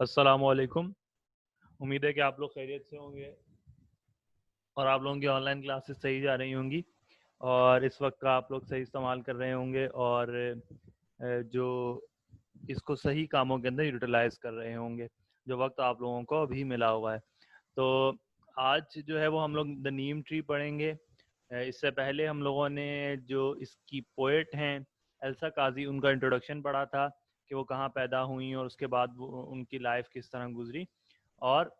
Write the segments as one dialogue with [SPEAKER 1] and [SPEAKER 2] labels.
[SPEAKER 1] अस्सलामुअलैकुम। उम्मीद है कि आप लोग खैरियत से होंगे और आप लोगों की ऑनलाइन क्लासेस सही जा रही होंगी और इस वक्त का आप लोग सही इस्तेमाल कर रहे होंगे और जो इसको सही कामों के अंदर यूटिलाइज कर रहे होंगे जो वक्त आप लोगों को अभी मिला हुआ है। तो आज जो है वो हम लोग द नीम ट्री पढ़ेंगे। इससे पहले हम लोगों ने जो इसकी पोएट हैं एल्सा काजी उनका इंट्रोडक्शन पढ़ा था कि वो कहाँ पैदा हुई और उसके बाद वो उनकी लाइफ किस तरह गुजरी। और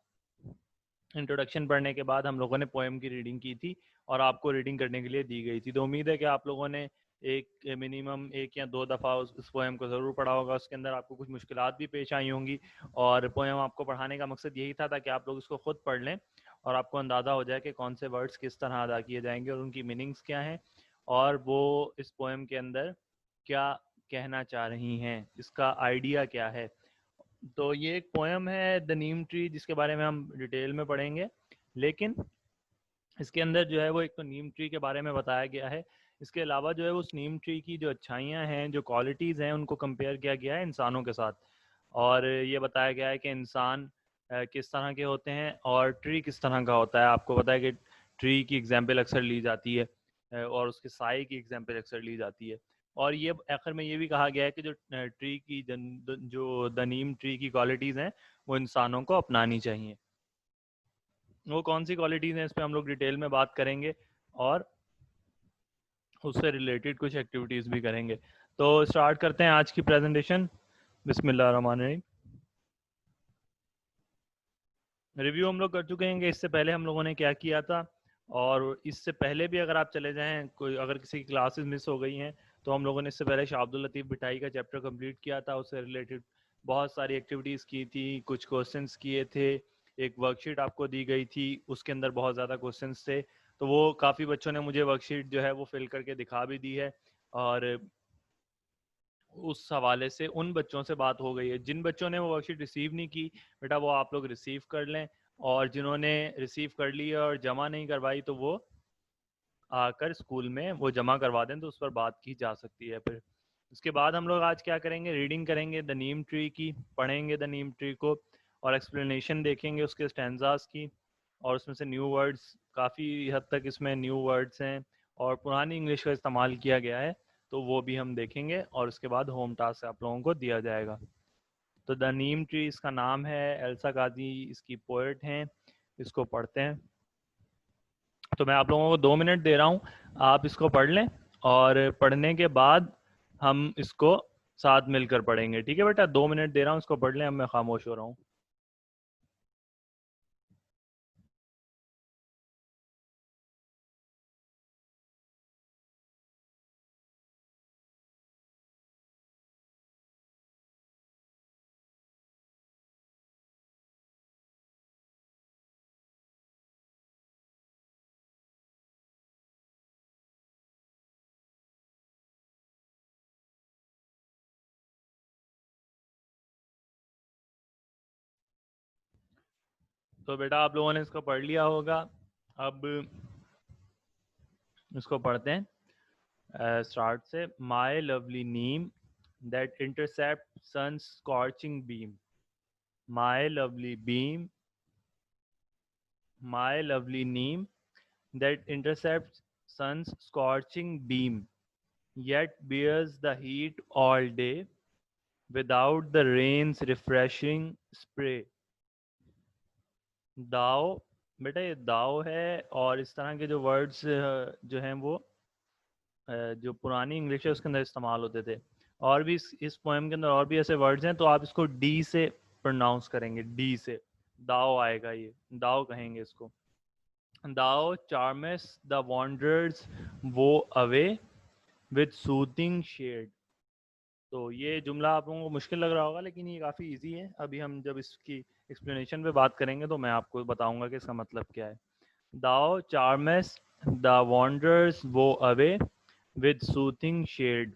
[SPEAKER 1] इंट्रोडक्शन पढ़ने के बाद हम लोगों ने पोएम की रीडिंग की थी और आपको रीडिंग करने के लिए दी गई थी। तो उम्मीद है कि आप लोगों ने एक मिनिमम एक या दो दफ़ा उस पोएम को ज़रूर पढ़ा होगा। उसके अंदर आपको कुछ मुश्किलात भी पेश आई होंगी और पोएम आपको पढ़ाने का मकसद यही था ताकि आप लोग इसको खुद पढ़ लें और आपको अंदाज़ा हो जाए कि कौन से वर्ड्स किस तरह अदा किए जाएंगे और उनकी मीनिंग्स क्या हैं और वो इस पोएम के अंदर क्या कहना चाह रही हैं, इसका आइडिया क्या है। तो ये एक पोएम है द नीम ट्री जिसके बारे में हम डिटेल में पढ़ेंगे। लेकिन इसके अंदर जो है वो एक तो नीम ट्री के बारे में बताया गया है। इसके अलावा जो है उस नीम ट्री की जो अच्छाइयाँ हैं, जो क्वालिटीज़ हैं, उनको कंपेयर किया गया है इंसानों के साथ। और ये बताया गया है कि इंसान किस तरह के होते हैं और ट्री किस तरह का होता है। आपको पता है कि ट्री की एग्जाम्पल अक्सर ली जाती है और उसके साए की एग्जाम्पल अक्सर ली जाती है। और ये आखिर में ये भी कहा गया है कि जो ट्री की जो द नीम ट्री की क्वालिटीज़ हैं वो इंसानों को अपनानी चाहिए। वो कौन सी क्वालिटीज़ हैं इस पे हम लोग डिटेल में बात करेंगे और उससे रिलेटेड कुछ एक्टिविटीज़ भी करेंगे। तो स्टार्ट करते हैं आज की प्रेजेंटेशन। बिस्मिल्लाह रहमान रहीम। रिव्यू हम लोग कर चुके हैं कि इससे पहले हम लोगों ने क्या किया था और इससे पहले भी अगर आप चले जाएं, कोई अगर किसी की क्लासेस मिस हो गई हैं तो हम लोगों ने इससे पहले शाह अब्दुल लतीफ़ भिठाई का चैप्टर कंप्लीट किया था। उससे रिलेटेड बहुत सारी एक्टिविटीज़ की थी, कुछ क्वेश्चंस किए थे, एक वर्कशीट आपको दी गई थी, उसके अंदर बहुत ज़्यादा क्वेश्चंस थे। तो वो काफ़ी बच्चों ने मुझे वर्कशीट जो है वो फिल करके दिखा भी दी है और उस हवाले से उन बच्चों से बात हो गई है। जिन बच्चों ने वो वर्कशीट रिसीव नहीं की, बेटा वो आप लोग रिसीव कर लें, और जिन्होंने रिसीव कर ली है और जमा नहीं करवाई तो वो आकर स्कूल में वो जमा करवा दें, तो उस पर बात की जा सकती है। फिर उसके बाद हम लोग आज क्या करेंगे, रीडिंग करेंगे द नीम ट्री की, पढ़ेंगे द नीम ट्री को और एक्सप्लेनेशन देखेंगे उसके स्टैंजास की। और उसमें से न्यू वर्ड्स, काफ़ी हद तक इसमें न्यू वर्ड्स हैं और पुरानी इंग्लिश का इस्तेमाल किया गया है, तो वो भी हम देखेंगे। और उसके बाद होम टास्क आप लोगों को दिया जाएगा। तो द नीम ट्री इसका नाम है, एल्सा काजी इसकी पोएट हैं। इसको पढ़ते हैं। तो मैं आप लोगों को 2 मिनट दे रहा हूँ, आप इसको पढ़ लें और पढ़ने के बाद हम इसको साथ मिलकर पढ़ेंगे। ठीक है बेटा, 2 मिनट दे रहा हूँ, इसको पढ़ लें। अब मैं खामोश हो रहा हूँ। तो बेटा आप लोगों ने इसको पढ़ लिया होगा। अब इसको पढ़ते हैं स्टार्ट से। My lovely neem that intercept sun scorching beam, my lovely beam, my lovely neem that intercepts sun's scorching beam, yet bears the heat all day without the rain's refreshing spray. दाव, बेटा ये दाव है और इस तरह के जो वर्ड्स जो हैं वो जो पुरानी इंग्लिश है उसके अंदर इस्तेमाल होते थे। और भी इस पोएम के अंदर और भी ऐसे वर्ड्स हैं, तो आप इसको डी से प्रोनाउंस करेंगे, डी से दाव आएगा, ये दाव कहेंगे इसको। दाव चार्मेस द वॉन्डरर्स वो अवे विद सूथिंग शेड। तो ये जुमला आप लोगों को मुश्किल लग रहा होगा, लेकिन ये काफ़ी इजी है। अभी हम जब इसकी एक्सप्लेनेशन पे बात करेंगे तो मैं आपको बताऊंगा कि इसका मतलब क्या है। दाओ चार्मेस द वॉन्डर्स वो away with soothing shade,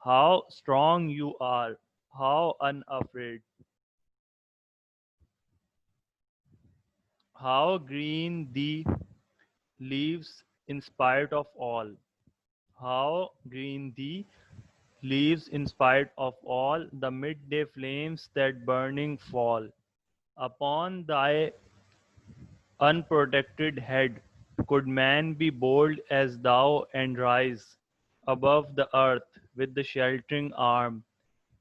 [SPEAKER 1] how strong you are, how unafraid, how green the leaves in spite of all, how green the leaves in spite of all the midday flames that burning fall upon thy unprotected head. Could man be bold as thou and rise above the earth with the sheltering arm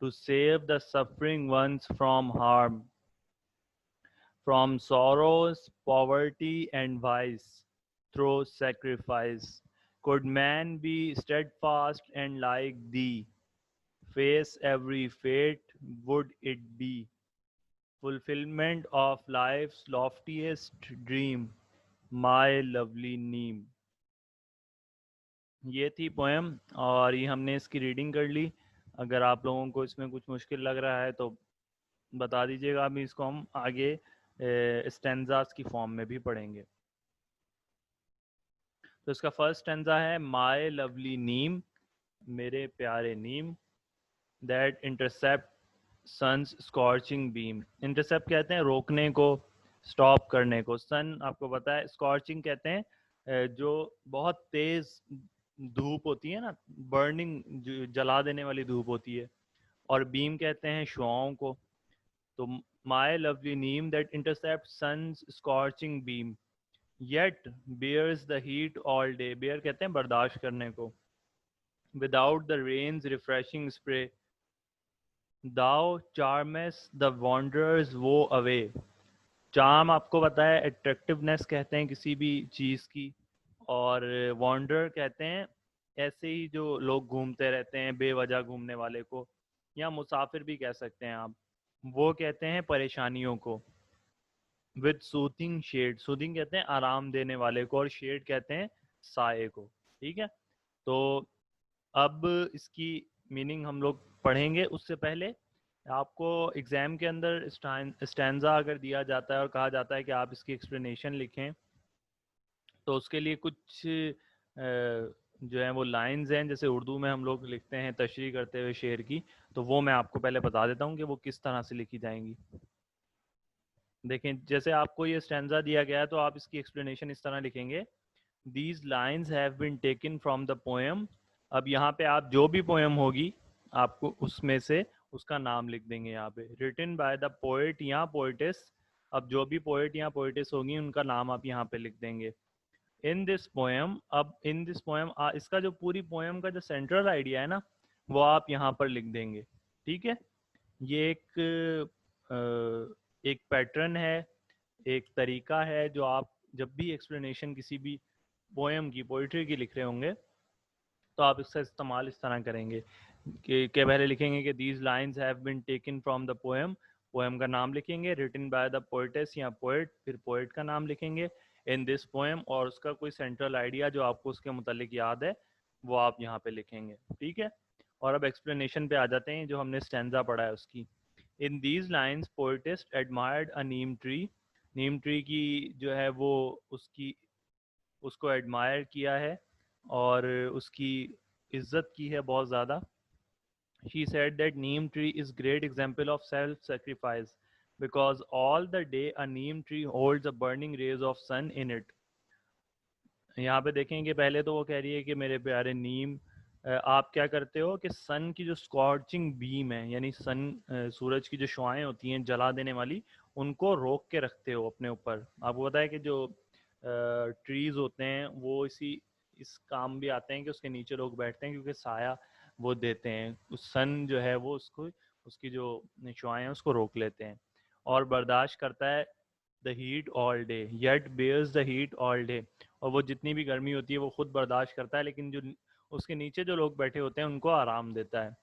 [SPEAKER 1] to save the suffering ones from harm, from sorrows, poverty, and vice, through sacrifice? Could man be steadfast and like thee, face every fate, would it be fulfillment of life's loftiest dream, my lovely neem? ये थी poem और ये हमने इसकी reading कर ली। अगर आप लोगों को इसमें कुछ मुश्किल लग रहा है तो बता दीजिएगा, अभी इसको हम आगे स्टेंजास की फॉर्म में भी पढ़ेंगे। तो इसका फर्स्ट स्टेंजा है माय लवली नीम, मेरे प्यारे नीम, that intercept sun's scorching beam. Intercept कहते हैं रोकने को, स्टॉप करने को। सन आपको पता है, स्कॉर्चिंग कहते हैं जो बहुत तेज धूप होती है ना, बर्निंग, जला देने वाली धूप होती है। और बीम कहते हैं शुआओं को। तो my lovely neem that intercept sun's scorching beam yet bears the heat all day. Bear कहते हैं बर्दाश्त करने को। Without the rain's refreshing spray, thou charmest the wanderers वो अवे। चार्म आपको पता है अट्रैक्टिवनेस कहते हैं किसी भी चीज़ की, और वॉन्डर कहते हैं ऐसे ही जो लोग घूमते रहते हैं बेवजह घूमने वाले को, या मुसाफिर भी कह सकते हैं आप। वो कहते हैं परेशानियों को। विद सूथिंग शेड, सूथिंग कहते हैं आराम देने वाले को, और शेड कहते हैं साए को। ठीक है, तो अब इसकी मीनिंग हम लोग पढ़ेंगे। उससे पहले आपको एग्जाम के अंदर स्टैंजा अगर दिया जाता है और कहा जाता है कि आप इसकी एक्सप्लेनेशन लिखें, तो उसके लिए कुछ जो है वो लाइंस हैं, जैसे उर्दू में हम लोग लिखते हैं तशरीह करते हुए शेर की, तो वो मैं आपको पहले बता देता हूँ कि वो किस तरह से लिखी जाएंगी। देखें, जैसे आपको ये स्टैंजा दिया गया है तो आप इसकी एक्सप्लेनेशन इस तरह लिखेंगे, these lines have been taken from the poem. अब यहाँ पे आप जो भी पोएम होगी आपको उसमें से उसका नाम लिख देंगे यहाँ पे, रिटन बाय द पोएट या पोएटिस। अब जो भी पोएट या पोएटिस होगी उनका नाम आप यहाँ पे लिख देंगे। इन दिस पोएम, अब इन दिस पोएम इसका जो पूरी पोएम का जो सेंट्रल आइडिया है ना, वो आप यहाँ पर लिख देंगे। ठीक है, ये एक पैटर्न है, एक तरीका है जो आप जब भी एक्सप्लेनेशन किसी भी पोएम की, पोइट्री की लिख रहे होंगे तो आप इसका इस्तेमाल इस तरह करेंगे कि पहले लिखेंगे कि these lines have been taken from the poem, poem का नाम लिखेंगे, रिटन बाय द पोएटेस या पोएट, फिर पोएट का नाम लिखेंगे, इन दिस पोएम, और उसका कोई सेंट्रल आइडिया जो आपको उसके मुतालिक याद है वो आप यहाँ पे लिखेंगे। ठीक है, और अब एक्सप्लेनेशन पे आ जाते हैं जो हमने स्टैंजा पढ़ा है उसकी। In these lines poetess admired a neem tree, neem tree की जो है वो उसको एडमायर किया है और उसकी इज्जत की है बहुत ज़्यादा। She said that neem tree is great example of self-sacrifice because all the day a neem tree holds a burning rays of sun in it. यहाँ पे देखेंगे, पहले तो वो कह रही है कि मेरे प्यारे नीम, आप क्या करते हो कि सन की जो स्कॉर्चिंग बीम है, यानी सूरज की जो शुआएं होती हैं जला देने वाली, उनको रोक के रखते हो अपने ऊपर। आपको पता है कि जो ट्रीज होते हैं वो इस काम भी आते हैं कि उसके नीचे लोग बैठते हैं क्योंकि साया वो देते हैं। उस सन जो है वो उसकी जो शुआएं हैं उसको रोक लेते हैं, और बर्दाश्त करता है the heat all day, yet bears the heat all day. और वो जितनी भी गर्मी होती है वो खुद बर्दाश्त करता है, लेकिन जो उसके नीचे जो लोग बैठे होते हैं उनको आराम देता है।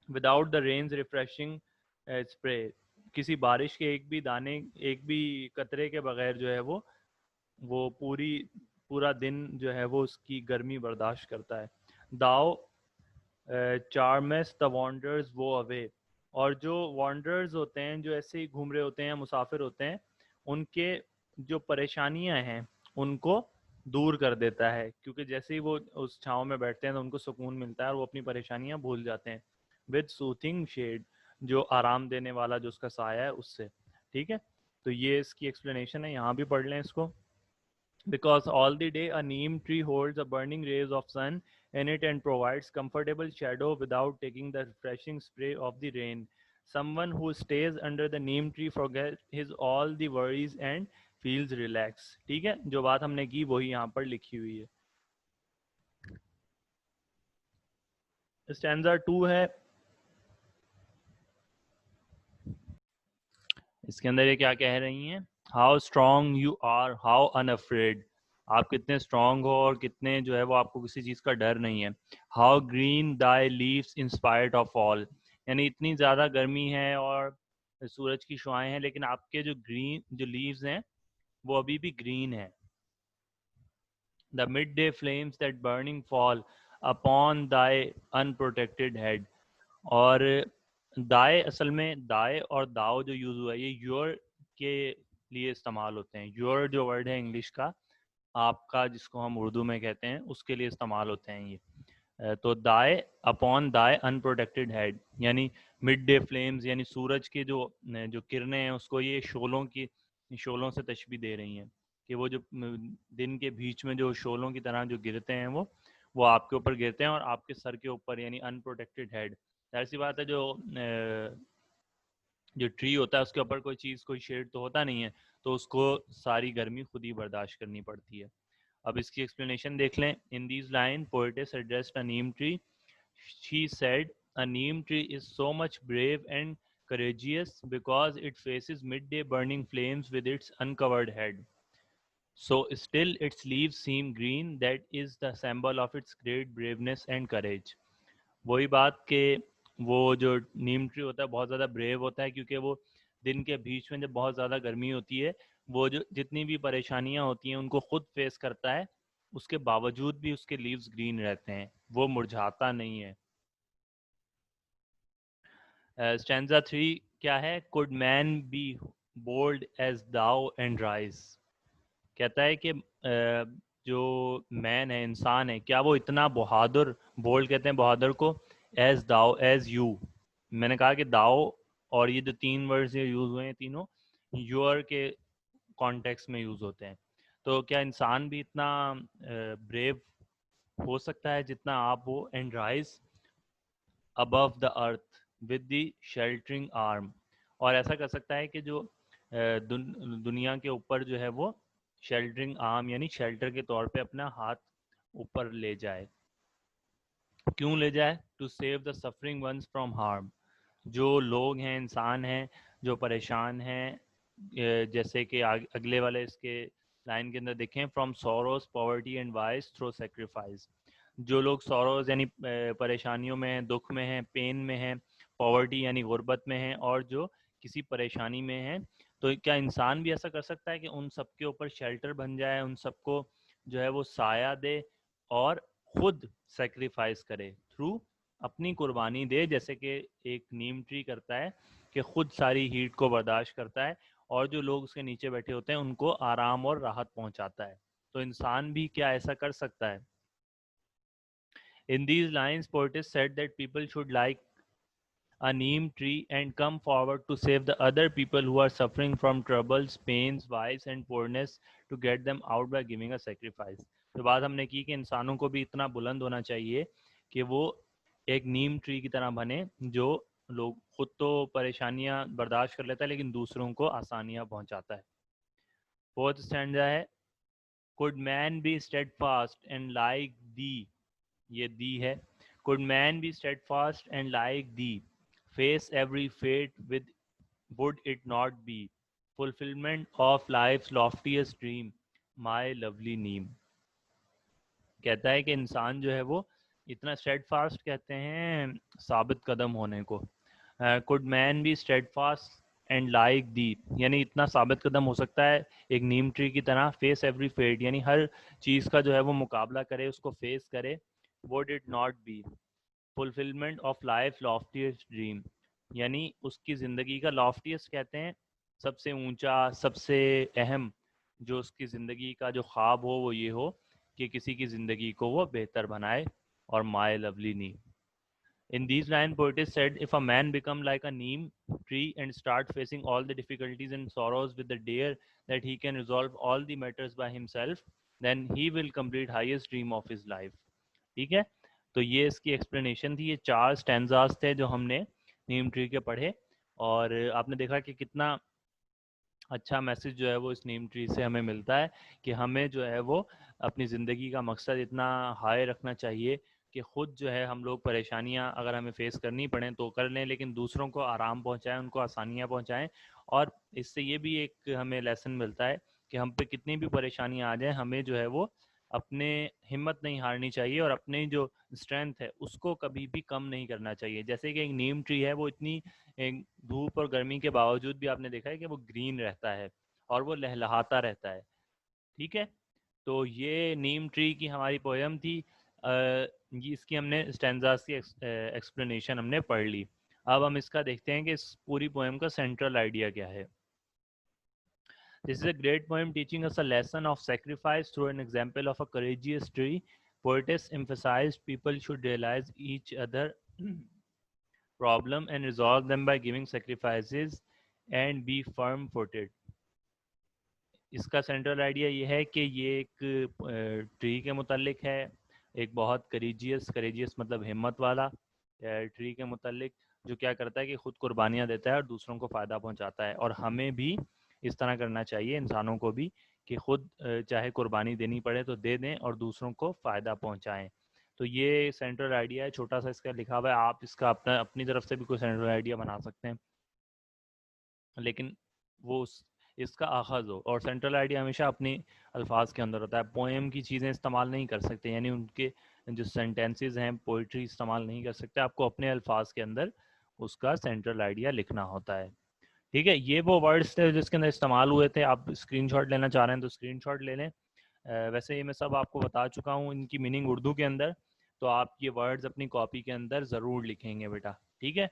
[SPEAKER 1] Without the rain's refreshing spray, किसी बारिश के एक भी दाने, एक भी कतरे के बगैर जो है वो पूरा दिन जो है वो उसकी गर्मी बर्दाश्त करता है। दाओ चार्मेस द वॉन्डर्स वो अवे, और जो वॉन्डर्स होते हैं, जो ऐसे ही घूम रहे होते हैं, मुसाफिर होते हैं, उनके जो परेशानियां हैं उनको दूर कर देता है, क्योंकि जैसे ही वो उस छाँव में बैठते हैं तो उनको सुकून मिलता है और वो अपनी परेशानियां भूल जाते हैं। विद सूथिंग शेड, जो आराम देने वाला जो उसका साया है उससे। ठीक है, तो ये इसकी एक्सप्लेनेशन है, यहाँ भी पढ़ लें इसको। Because all the day a neem tree holds a burning rays of sun in it and provides comfortable shadow without taking the refreshing spray of the rain. Someone who stays under the neem tree forgets his all the worries and feels relaxed. ठीक है, जो बात हमने की वही यहाँ पर लिखी हुई है. स्टैंजा 2 है, इसके अंदर ये क्या कह रही हैं? How strong you are, how unafraid. आप कितने स्ट्रांग हो और कितने जो है वो आपको किसी चीज़ का डर नहीं है. How green Dai leaves in spite of all, यानी इतनी ज़्यादा गर्मी है और सूरज की शुआएं हैं लेकिन आपके जो ग्रीन जो लीव्स हैं वो अभी भी ग्रीन है. The mid day flames that burning fall upon thy unprotected head. और दाए असल में दाए और दाओ जो यूज़ हुआ है ये योर के लिए इस्तेमाल होते हैं. योर जो वर्ड है इंग्लिश का, आपका, जिसको हम उर्दू में कहते हैं, उसके लिए इस्तेमाल होते हैं ये. तो दाए अपॉन दाए अनप्रोटेक्टेड हेड, यानी मिड डे फ्लेम्स यानी सूरज के जो जो किरणें हैं उसको ये शोलों से तशबीह दे रही हैं कि वो जो दिन के बीच में जो शोलों की तरह जो गिरते हैं वो आपके ऊपर गिरते हैं और आपके सर के ऊपर, यानी अनप्रोटेक्टेड हेड. ऐसी बात है जो ट्री होता है उसके ऊपर कोई चीज़, कोई शेड तो होता नहीं है, तो उसको सारी गर्मी खुद ही बर्दाश्त करनी पड़ती है. अब इसकी एक्सप्लेनेशन देख लें. In these line poetess addressed a neem tree. She said a neem tree is so much brave and courageous because it faces midday burning flames with its uncovered head. So still its leaves seem green. That is the symbol of its great braveness and courage. वही बात कि वो जो नीम tree होता है बहुत ज़्यादा brave होता है क्योंकि वो दिन के बीच में जब बहुत ज़्यादा गर्मी होती है वो जो जितनी भी परेशानियां होती हैं उनको खुद फेस करता है. उसके बावजूद भी उसके लीव्स ग्रीन रहते हैं, वो मुरझाता नहीं है. स्टैंजा 3 क्या है? Could man be bold as thou and rise. कहता है कि जो मैन है, इंसान है, क्या वो इतना बहादुर, बोल्ड कहते हैं बहादुर को, एज दाओ एज यू. मैंने कहा कि दाओ और ये जो तीन वर्ड्स ये यूज हुए हैं तीनों यूर के कॉन्टेक्स्ट में यूज होते हैं. तो क्या इंसान भी इतना ब्रेव हो सकता है जितना आप हो? And rise above the earth with the sheltering arm. और ऐसा कर सकता है कि जो दुनिया के ऊपर जो है वो शेल्टरिंग आर्म यानी शेल्टर के तौर पे अपना हाथ ऊपर ले जाए. क्यों ले जाए? To save the suffering ones from harm. जो लोग हैं, इंसान हैं जो परेशान हैं, जैसे कि अगले वाले इसके लाइन के अंदर देखें, from Soros poverty and vice through sacrifice. जो लोग सोरोस यानी परेशानियों में हैं, दुख में हैं, पेन में हैं, पॉवर्टी यानी गुर्बत में हैं, और जो किसी परेशानी में हैं, तो क्या इंसान भी ऐसा कर सकता है कि उन सबके ऊपर शेल्टर बन जाए, उन सबको जो है वो साया दे और खुद सेक्रीफाइस करे, थ्रू अपनी कुर्बानी दे, जैसे कि एक नीम ट्री करता है कि खुद सारी हीट को बर्दाश्त करता है और जो लोग उसके नीचे बैठे होते हैं उनको आराम और राहत पहुंचाता है. तो इंसान भी क्या ऐसा कर सकता है? In these lines, poetess said that people should like a neem tree and come forward to save the other people who are suffering from troubles, pains, vice and poorness, to get them out by giving a sacrifice. तो बात हमने की कि इंसानों को भी इतना बुलंद होना चाहिए कि वो एक नीम ट्री की तरह बने, जो लोग खुद तो परेशानियां बर्दाश्त कर लेता है लेकिन दूसरों को आसानियां पहुंचाता है. फोर्थ स्टैंडा है, could man B steadfast and like the. ये दी है. Could man B steadfast and like the, face every fate with, would it not be fulfillment of life's loftiest dream, my lovely neem. कहता है कि इंसान जो है वो इतना स्टेडफास्ट, कहते हैं साबित कदम होने को. Could man B steadfast and like the, यानी इतना साबित कदम हो सकता है एक नीम ट्री की तरह. फेस एवरी फेट यानी हर चीज़ का जो है वो मुकाबला करे, उसको फेस करे. Would it not be fulfilment of life loftiest dream, यानी उसकी ज़िंदगी का लॉफ्टीएस्ट कहते हैं सबसे ऊंचा, सबसे अहम, जो उसकी ज़िंदगी का जो ख्वाब हो वो ये हो कि किसी की ज़िंदगी को वो बेहतर बनाए. और my lovely Neem. In these lines, poetess said, if a man become like a neem tree and start facing all the difficulties and sorrows with the dare that he can resolve all the matters by himself, then he will complete highest dream of his life. ठीक है. तो ये इसकी explanation थी। ये 4 stanzas थे जो हमने नीम ट्री के पढ़े, और आपने देखा कि कितना अच्छा मैसेज जो है वो इस नीम ट्री से हमें मिलता है कि हमें जो है वो अपनी ज़िंदगी का मकसद इतना हाई रखना चाहिए कि ख़ुद जो है हम लोग परेशानियां अगर हमें फेस करनी पड़े तो कर लें, लेकिन दूसरों को आराम पहुंचाएं, उनको आसानियां पहुंचाएं। और इससे ये भी एक हमें लेसन मिलता है कि हम पे कितनी भी परेशानियां आ जाएं, हमें जो है वो अपने हिम्मत नहीं हारनी चाहिए और अपनी जो स्ट्रेंथ है उसको कभी भी कम नहीं करना चाहिए। जैसे कि एक नीम ट्री है, वो इतनी एक धूप और गर्मी के बावजूद भी आपने देखा है कि वो ग्रीन रहता है और वो लहलहाता रहता है। ठीक है, तो ये नीम ट्री की हमारी पोयम थी। ये इसकी हमने स्टैंजास की एक्सप्लेनेशन हमने पढ़ ली। अब हम इसका देखते हैं कि इस पूरी पोयम का सेंट्रल आइडिया क्या है। This is a great poem teaching us a lesson of sacrifice through an example of a courageous tree. Poetess emphasized people should realize each other problem and resolve them by giving sacrifices and be firm footed. इसका central idea ये है कि ये एक tree के मुतालिक है, एक बहुत करेजियस मतलब हिम्मत वाला ट्री के मुतालिक, जो क्या करता है कि खुद कुर्बानियाँ देता है और दूसरों को फ़ायदा पहुंचाता है। और हमें भी इस तरह करना चाहिए, इंसानों को भी, कि खुद चाहे कुर्बानी देनी पड़े तो दे दें और दूसरों को फ़ायदा पहुंचाएं। तो ये सेंट्रल आइडिया है, छोटा सा इसका लिखा हुआ है। आप इसका अपनी तरफ से भी कोई सेंट्रल आइडिया बना सकते हैं, लेकिन वो इसका आगाज़ हो। और सेंट्रल आइडिया हमेशा अपने अल्फाज के अंदर होता है। पोएम की चीज़ें इस्तेमाल नहीं कर सकते, यानी उनके जो सेंटेंसेस हैं, पोइट्री इस्तेमाल नहीं कर सकते। आपको अपने अल्फाज के अंदर उसका सेंट्रल आइडिया लिखना होता है। ठीक है, ये वो वर्ड्स थे जिसके अंदर इस्तेमाल हुए थे। आप स्क्रीनशॉट लेना चाह रहे हैं तो स्क्रीनशॉट ले लें। वैसे ये मैं सब आपको बता चुका हूँ इनकी मीनिंग उर्दू के अंदर, तो आप ये वर्ड्स अपनी कॉपी के अंदर ज़रूर लिखेंगे बेटा। ठीक है,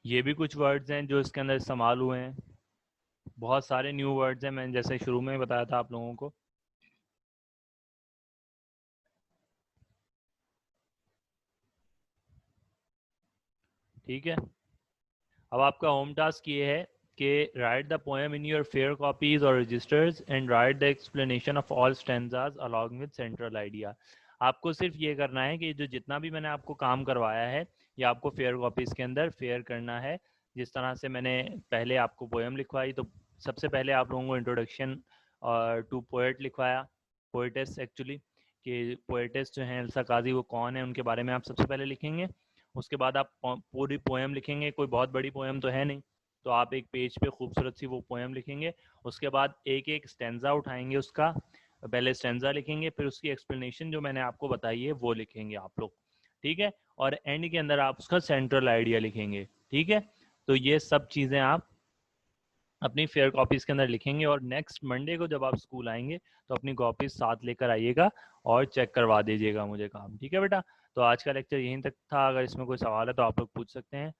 [SPEAKER 1] ये भी कुछ वर्ड्स हैं जो इसके अंदर इस्तेमाल हुए हैं। बहुत सारे न्यू वर्ड्स हैं, मैंने जैसे शुरू में बताया था आप लोगों को। ठीक है, अब आपका होम टास्क ये है कि write the poem in your fair copies और registers and write the explanation of all stanzas along with central idea. आपको सिर्फ ये करना है कि जो जितना भी मैंने आपको काम करवाया है ये आपको फेयर कॉपीज़ के अंदर फेयर करना है। जिस तरह से मैंने पहले आपको पोएम लिखवाई, तो सबसे पहले आप लोगों को इंट्रोडक्शन और टू पोएट लिखवाया, पोएटेस एक्चुअली, कि पोएटेस जो हैं एल्सा काजी वो कौन है, उनके बारे में आप सबसे पहले लिखेंगे। उसके बाद आप पूरी पोएम लिखेंगे, कोई बहुत बड़ी पोएम तो है नहीं, तो आप एक पेज पे खूबसूरत सी वो पोएम लिखेंगे। उसके बाद एक एक स्टेंजा उठाएंगे, उसका पहले स्टेंजा लिखेंगे, फिर उसकी एक्सप्लेनेशन जो मैंने आपको बताई है वो लिखेंगे आप लोग। ठीक है, और एंड के अंदर आप उसका सेंट्रल आइडिया लिखेंगे। ठीक है, तो ये सब चीज़ें आप अपनी फेयर कॉपीज़ के अंदर लिखेंगे, और नेक्स्ट मंडे को जब आप स्कूल आएंगे तो अपनी कॉपीज़ साथ लेकर आइएगा और चेक करवा दीजिएगा मुझे काम। ठीक है बेटा, तो आज का लेक्चर यहीं तक था। अगर इसमें कोई सवाल है तो आप लोग पूछ सकते हैं।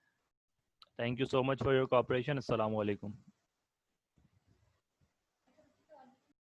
[SPEAKER 1] Thank you so much for your cooperation. अस्सलाम वालेकुम।